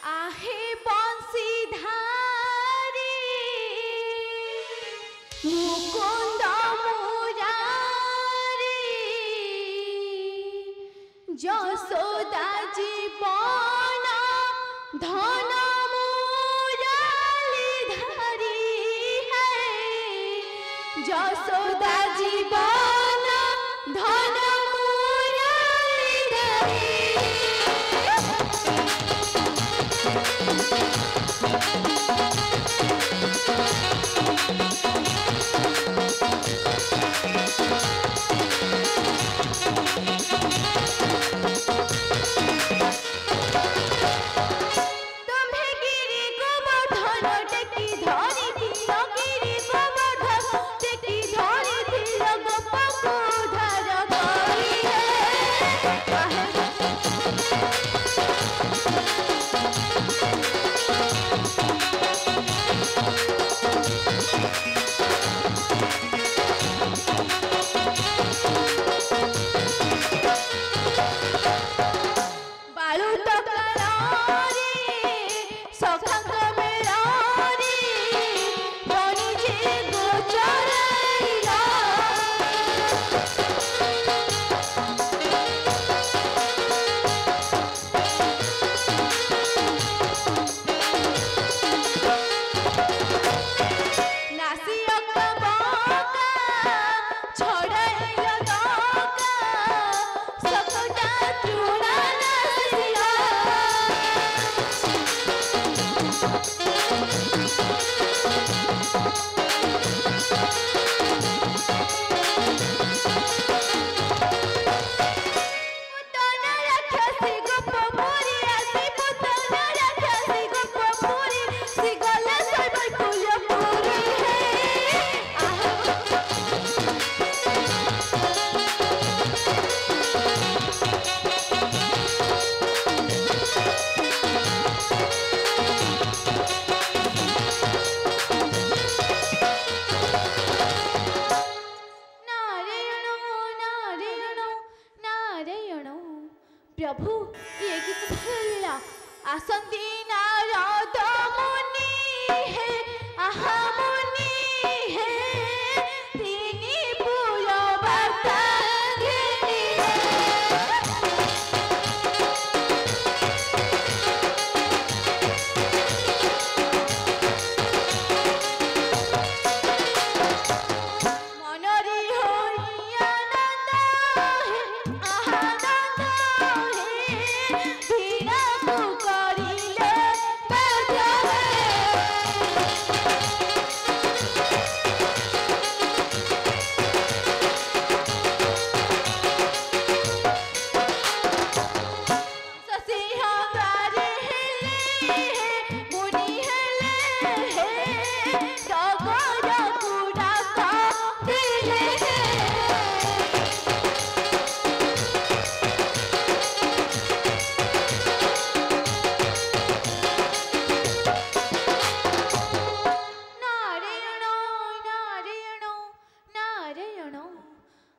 आहे बंशीधारी मुकुंद मुरारी यशोदा जीवन धन मुरलीधरी है यशोदा जीवन धन मुरलीधरी। प्रभु ये गीत भला आसंती नारद मुनि है आहा मुनि है तिनी पूरा वार्ता घेरी मनरी होई आनंद है आनंद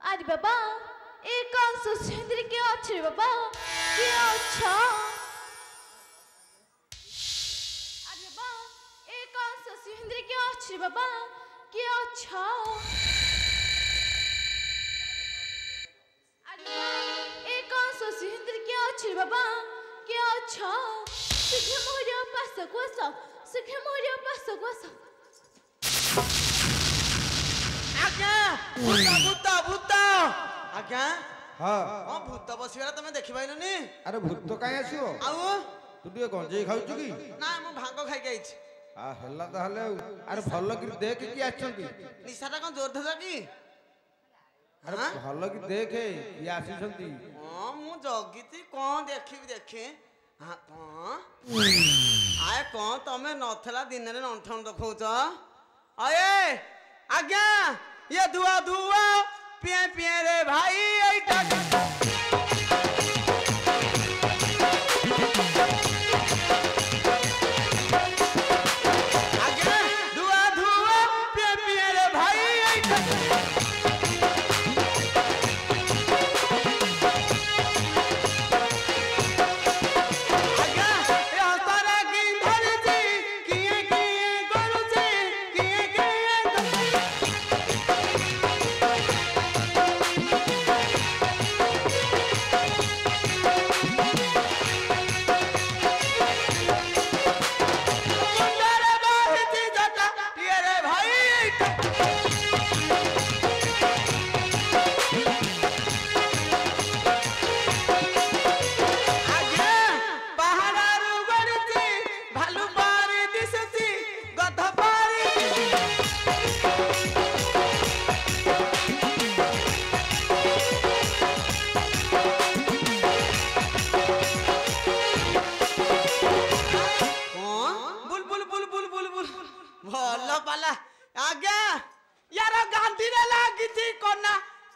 अरे बाबा एक सुंदर के अच्छे बाबा के अच्छा अरे बाबा एक सुंदर के अच्छे बाबा के अच्छा अरे एक सुंदर के अच्छे बाबा के अच्छा सीखे मोर पास गोस सीखे मोर पास गोस आज्ञा भूत भूत भूत आज्ञा हाँ हां भूत बसिबा तमे देखि पाइलनी अरे भूत काई आसीओ आउ तू टिके गंजेई खाउछु की ना मु भांग खाइ गइछि आ हल्ला ताहले अरे भल्ल कि देख की आछंती निशाटा कोन जोर धजा की अरे भल्ल कि देखे ये आसीछंती हां मु जगिति कोन देखि देखे हां कोन आए कोन तमे नथला दिन रे नठन देखौछ आए आज्ञा ये धुआ धुआ पिए पिए रे भाई एटा आज्ञा धुआ धुआ पिए पिए रे भाई एटा आज्ञा ये हतारे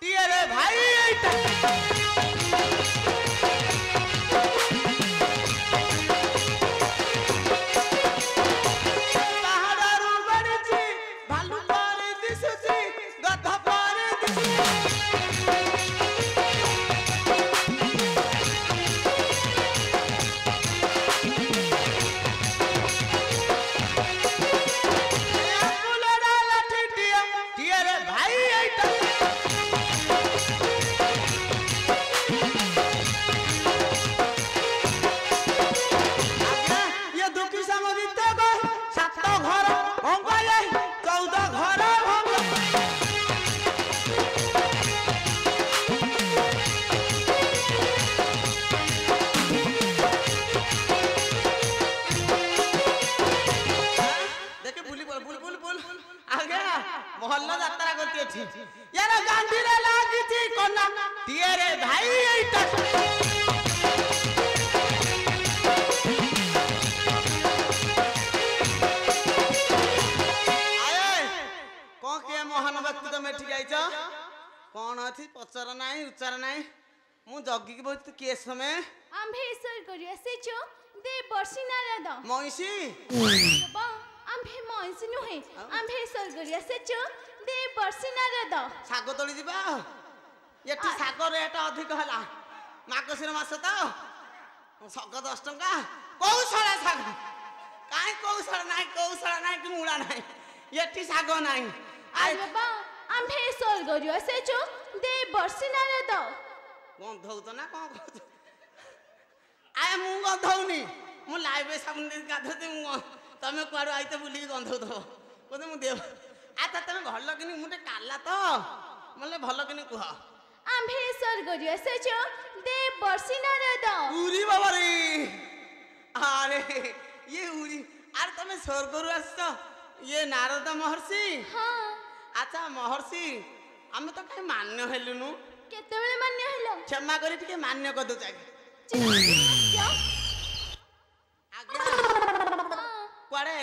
টিয়ে রে ভাই এইটা পাহাড়ରୁ ଗଡ଼ିଛି ଭାଲୁ ପରେ ଦିଶୁଛି ଗଧ ପରେ ଭଲ ଯାତ୍ରା କରିଛି ଏଠି ୟାର ଗାଣ୍ଡିରେ ଲାଗିଛି କନା ଟିଏ ରେ ଭାଇ ଏଇଟା କଣ କିଏ ମହାନ ବ୍ୟକ୍ତି ତମେ ଏଠିକି ଆଇଛ କଣ ଅଛି ପଚର ନାହିଁ ଉଚ୍ଚାର ନାହିଁ ମୁଁ ଜଗିକି ବସିଛି ତୁ କିଏ ସମୟ आम्भे सर करिया से चो दे बर्षी नारद ମଇଁଷି बा आम्भे मौसी नुहे आम्भे सर करिया से चो दे बर्षी नारद ଶାଗ ତୋଳି ଯିବା ଏଠି ଶାଗ ରେଟ୍ ଅଧିକ ହେଲା ମାର୍ଗଶିର ମାସ ତ ଶାଗ 10 ଟଙ୍କା କୌଶଳ ଶାଗ କାହିଁ କୌଶଳ ନାହିଁ କି ମୂଳା ନାହିଁ ଏଠି ଶାଗ ନାହିଁ अरे बा आम्भे सर करिया से चो दे बर्षी नारद ଗନ୍ଧଉଛ ନା କଣ କହୁଛ ଆଏ ମୁଁ ଗନ୍ଧଉନି ମୁଁ ଲାଇଭ୍ ସାବୁନ ଦେଇ ଗାଧୋଉଛି ମୁଁ ତମେ କୁଆଡ଼ୁ ଆଇତେ ବୁଲିକି ଗନ୍ଧଉଥିବ କହୁଛ ମୁଁ ଦେବ ଆଚ୍ଛା ତମେ ଭଲ କିନି ମୁଁ ଟିକେ କାଲା ତ ମାନେ ଭଲ କିନି କୁହ आम्भे सर करिया से चो दे बर्षी नारद उरी बाबा रे अरे ये उरी अरे तमे स्वर्गरु आसछ ये नारद महर्षि हां अच्छा महर्षि आमे तो कहीं मान्य हेलुनु केतेबेले मान्य हेलो क्षमा करी टिके मान्य कर दो जागे आज्ञा कुआडे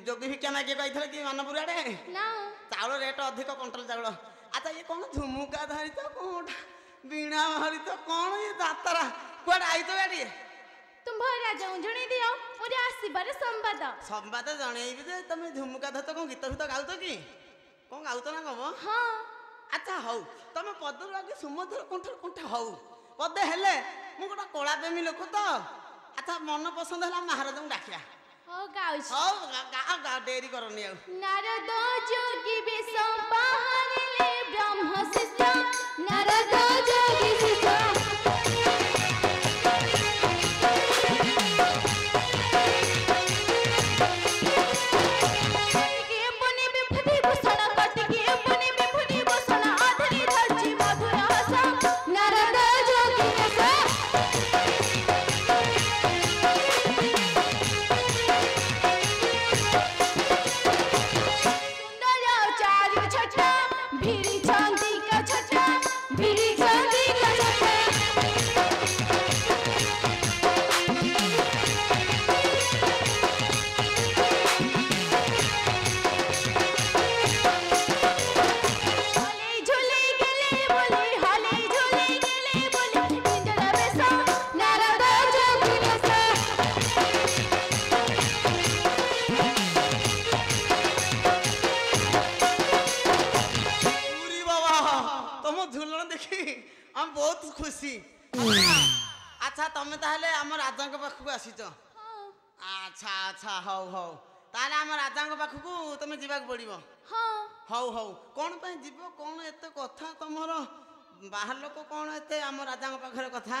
जोगी भिक्षा मागे कइथले कि मानपुर आडे ना चाउल रेट अधिक कंट्रोल चाउल अच्छा ये कौन झुमुका धरी तो कौन बीणा हरी तो कौन ये दातरा कुआडे आई तो गाड़ी तुम राजा जणे दियो मोरे आसीबार संवाद जनइबी जे तुम झुमुका धर तो कौन गीत भीत गाउत कि कौन गाउत ना कब हां अच्छा हौ तुम पदर आगे सुमधुर कंठ हौ पदे हेले मु गोटा कला प्रेमी लोक तो अच्छा मन पसंद है महाराज को डाकिया हो गाउछ हौ गा डेरी करनी आ नारद जोगी बेश बाहरले ब्रह्म शिष्य नारद जोगी शिष्य अच्छा तुम ताहले आम राजा पाखक आसीच अच्छा अच्छा हौ हौ ताहले आम राजा पाखक तुम जावाक पड़ो हौ हौ कौन जीव कौन एत कथा तुमर बाहर लोक कौन एत आम राजा पाखे कथा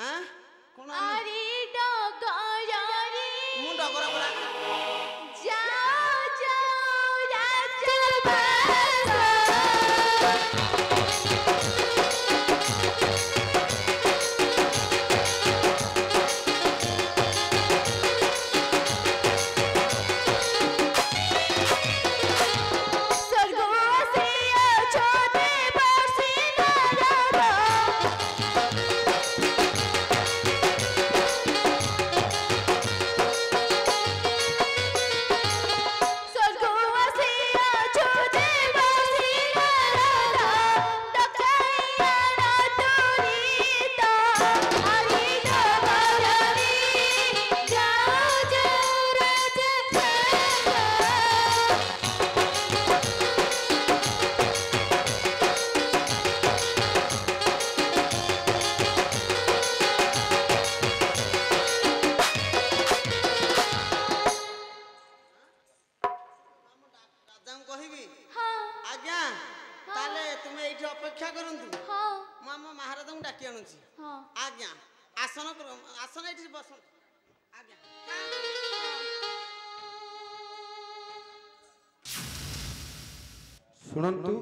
हाँ कौन मु डगर बोला ରାଜାଙ୍କୁ କହିବି ହଁ ଆଜ୍ଞା ତାହେଲେ ତୁମେ ଏଇଠି ଅପେକ୍ଷା କରନ୍ତୁ ହଁ ମୁଁ ଆମ ମହାରାଜାଙ୍କୁ ଡାକି ଆଣୁଛି ହଁ ଆଜ୍ଞା ଆସନ ଏଇଠି ବସନ୍ତୁ ଆଜ୍ଞା ଶୁଣନ୍ତୁ